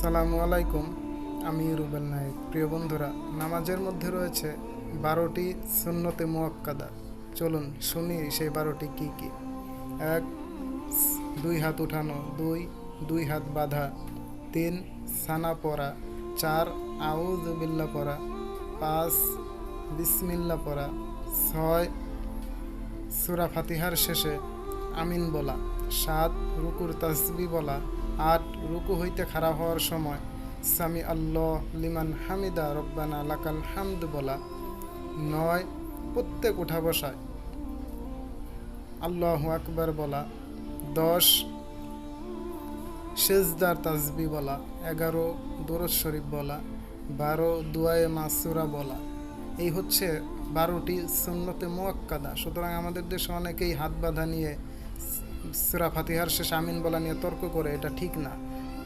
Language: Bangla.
আসসালামু আলাইকুম। আমি রুবেল নায়েক। প্রিয় বন্ধুরা, নামাজের মধ্যে রয়েছে 12টি সুন্নতে মুয়াক্কাদা। চলুন শুনি সেই 12টি কি কি। 1. দুই হাত উঠানো। 2. দুই হাত বাঁধা। 3. সানা পড়া। 4. আউযু বিল্লাহ পড়া। 5. বিসমিল্লাহ পড়া। 6. সূরা ফাতিহার শেষে আমিন বলা। 7. রুকুর তাসবিহ বলা। 8. রুকু হইতে খাড়া হওয়ার সময় সামি আল্লাহ লিমান হামিদা রব্বানা লাকাল হামদ বলা। 9. প্রত্যেক উঠা বসায় আল্লাহু আকবার বলা। 10. সেজদার তাসবিহ বলা। 11. দরুদ শরীফ বলা। 12. দুআয়ে মাসুরা বলা। এই হচ্ছে 12টি সুন্নতে মুয়াক্কাদা। সুতরাং আমাদের দেশে অনেকেই হাত বাঁধা নিয়ে সূরা ফাতিহার শেষে আমিন বলা নিয়ে তর্ক করে, এটা ঠিক না।